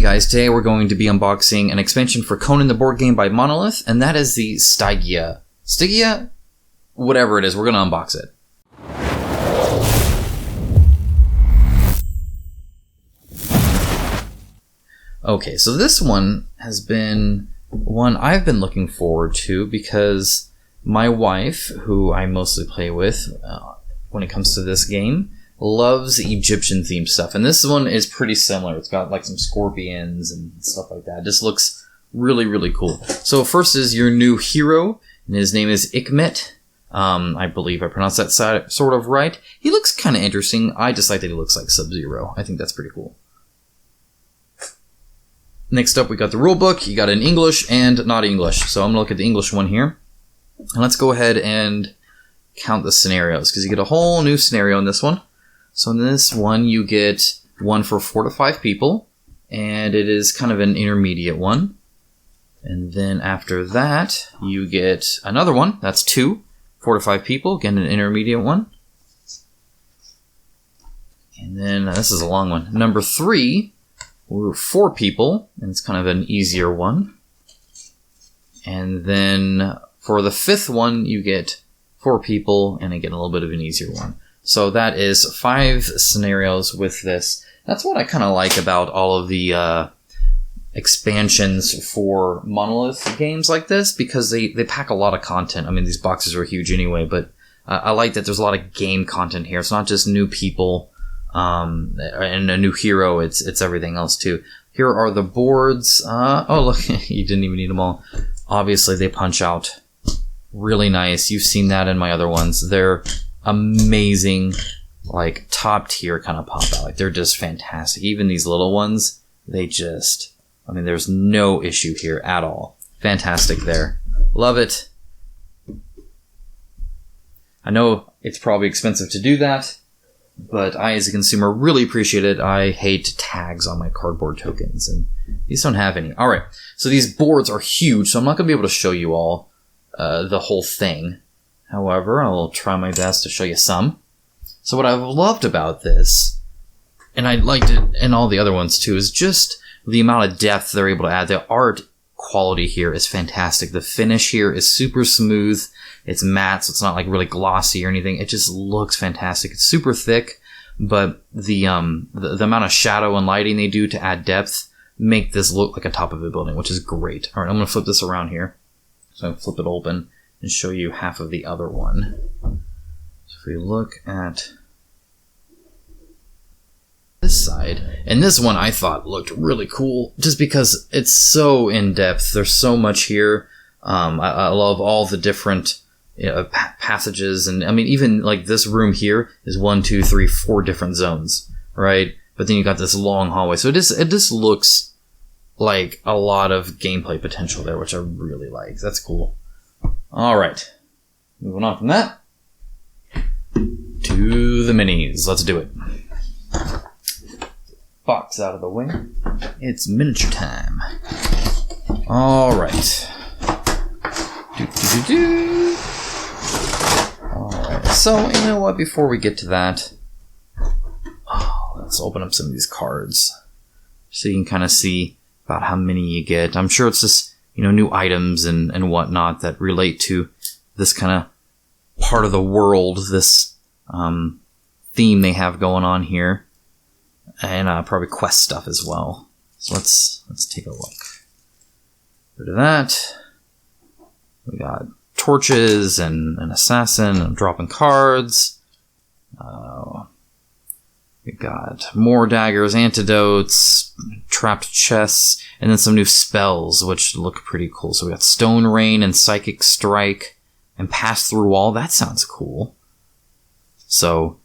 guys, today we're going to be unboxing an expansion for Conan the board game by Monolith, and that is the Stygia. Stygia? Whatever it is, we're going to unbox it. Okay, so this one has been one I've been looking forward to because my wife, who I mostly play with when it comes to this game, loves Egyptian themed stuff, and this one is pretty similar. It's got like some scorpions and stuff like that. It just looks really, really cool. So first is your new hero, and his name is Ikmet. I believe I pronounced that sort of right. He looks kind of interesting. I just like that he looks like Sub-Zero. I think that's pretty cool. Next up, we got the rulebook. You got it in English and not English. So I'm gonna look at the English one here, and let's go ahead and count the scenarios because you get a whole new scenario in this one. So in this one, you get one for 4 to 5 people, and it is kind of an intermediate one. And then after that, you get another one. That's 2, 4 to 5 people, again, an intermediate one. And then this is a long one. Number 3, we're 4 people, and it's kind of an easier one. And then for the 5th one, you get 4 people, and again, a little bit of an easier one. So that is 5 scenarios with this. That's what I kind of like about all of the expansions for Monolith games like this, because they pack a lot of content. I mean, these boxes are huge anyway, but I like that there's a lot of game content here. It's not just new people and a new hero. It's everything else too. Here are the boards. Oh, look, you didn't even need them all. Obviously, they punch out really nice. You've seen that in my other ones. They're amazing, like top tier kind of pop out. Like they're just fantastic. Even these little ones, they just, I mean, there's no issue here at all. Fantastic there. Love it. I know it's probably expensive to do that, but I, as a consumer, really appreciate it. I hate tags on my cardboard tokens, and these don't have any. All right, so these boards are huge, so I'm not going to be able to show you all the whole thing. However, I'll try my best to show you some. So what I've loved about this, and I liked it in all the other ones too, is just the amount of depth they're able to add. The art quality here is fantastic. The finish here is super smooth. It's matte, so it's not like really glossy or anything. It just looks fantastic. It's super thick, but the amount of shadow and lighting they do to add depth make this look like a top of a building, which is great. All right, I'm going to flip this around here. So I'm going to flip it open and show you half of the other one. So if we look at this side, and this one I thought looked really cool just because it's so in-depth. There's so much here. I love all the different passages, and I mean, even like this room here is 1, 2, 3, 4 different zones, right? But then you got this long hallway, so it just looks like a lot of gameplay potential there, which I really like. That's cool. All right, moving on from that to the minis. Let's do it. Box out of the way. It's miniature time. All right. All right. So you know what? Before we get to that, let's open up some of these cards so you can kind of see about how many you get. I'm sure it's just, you know, new items and whatnot that relate to this kind of part of the world, this theme they have going on here, and probably quest stuff as well. So let's take a look. Rid of that. We got torches and an assassin and dropping cards. We got more daggers, antidotes, trapped chests, and then some new spells, which look pretty cool. So we got Stone Rain and Psychic Strike and Pass Through Wall. That sounds cool. So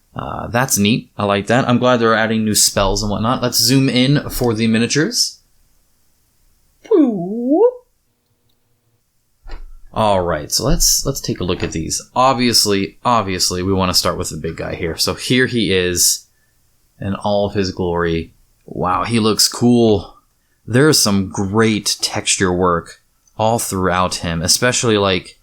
that's neat. I like that. I'm glad they're adding new spells and whatnot. Let's zoom in for the miniatures. Alright, so let's take a look at these. Obviously, we want to start with the big guy here. So here he is in all of his glory. Wow, he looks cool. There's some great texture work all throughout him, especially like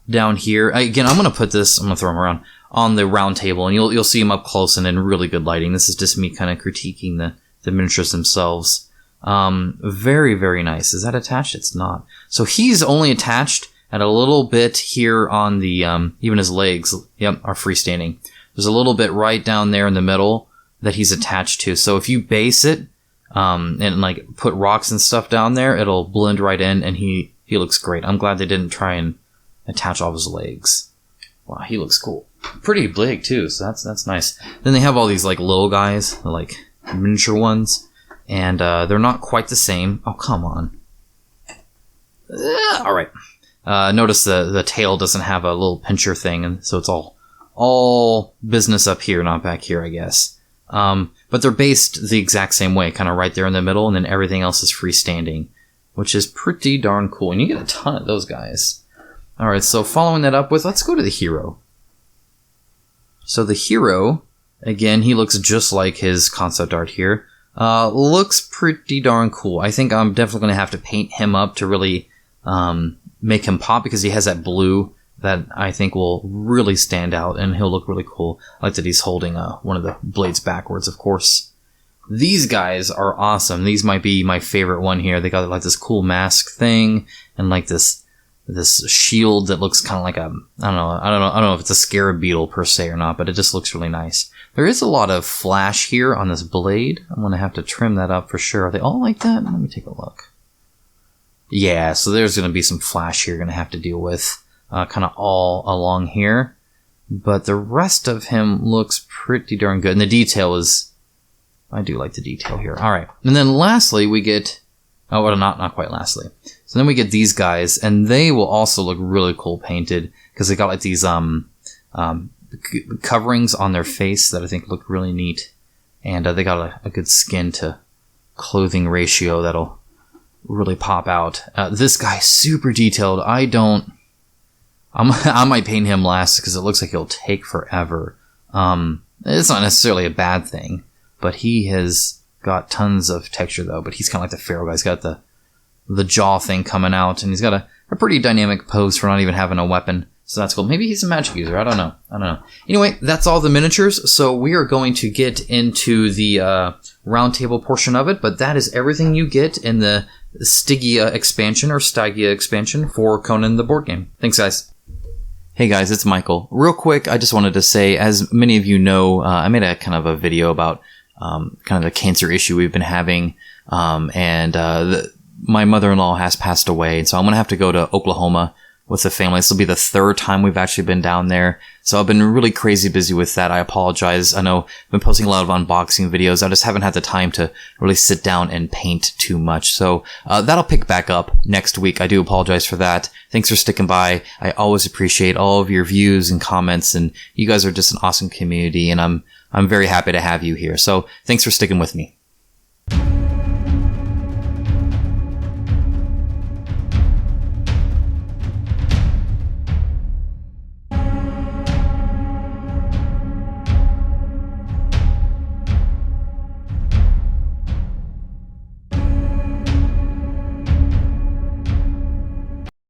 down here. Again, I'm going to throw him around on the round table, and you'll see him up close and in really good lighting. This is just me kind of critiquing the miniatures themselves. Very, very nice. Is that attached? It's not. So he's only attached at a little bit here on the, even his legs, yep, are freestanding. There's a little bit right down there in the middle that he's attached to. So if you base it, and like put rocks and stuff down there, it'll blend right in, and he looks great. I'm glad they didn't try and attach all of his legs. Wow, he looks cool. Pretty big too, so that's nice. Then they have all these like little guys, like miniature ones, and they're not quite the same. Oh, come on. All right. Notice the tail doesn't have a little pincher thing, and so it's all business up here, not back here, I guess. But they're based the exact same way, kind of right there in the middle, and then everything else is freestanding, which is pretty darn cool. And you get a ton of those guys. All right, so following that up with, let's go to the hero. So the hero, again, he looks just like his concept art here. Looks pretty darn cool. I think I'm definitely going to have to paint him up to really make him pop, because he has that blue that I think will really stand out, and he'll look really cool. I like that he's holding one of the blades backwards, of course. These guys are awesome. These might be my favorite one here. They got like this cool mask thing, and like this shield that looks kind of like I don't know if it's a scarab beetle per se or not, but it just looks really nice. There is a lot of flash here on this blade. I'm going to have to trim that up for sure. Are they all like that? Let me take a look. Yeah, so there's going to be some flash here you're going to have to deal with. Kind of all along here, but the rest of him looks pretty darn good, and the detail is, I do like the detail here. All right, and then lastly we get, oh, well, not quite lastly. So then we get these guys, and they will also look really cool painted, because they got like these coverings on their face that I think look really neat, and they got a good skin to clothing ratio that'll really pop out. This guy's super detailed. I might paint him last because it looks like he'll take forever. It's not necessarily a bad thing, but he has got tons of texture though. But he's kind of like the Pharaoh guy. He's got the jaw thing coming out, and he's got a pretty dynamic pose for not even having a weapon. So that's cool. Maybe he's a magic user. I don't know. Anyway, that's all the miniatures. So we are going to get into the roundtable portion of it, but that is everything you get in the Stygia expansion, or Stygia expansion, for Conan the board game. Thanks, guys. Hey guys, it's Michael. Real quick, I just wanted to say, as many of you know, I made a kind of a video about kind of the cancer issue we've been having, and my mother-in-law has passed away, so I'm going to have to go to Oklahoma with the family. This will be the third time we've actually been down there, so I've been really crazy busy with that. I apologize. I know I've been posting a lot of unboxing videos. I just haven't had the time to really sit down and paint too much, so that'll pick back up next week. I do apologize for that. Thanks for sticking by. I always appreciate all of your views and comments, and you guys are just an awesome community, and I'm very happy to have you here. So thanks for sticking with me.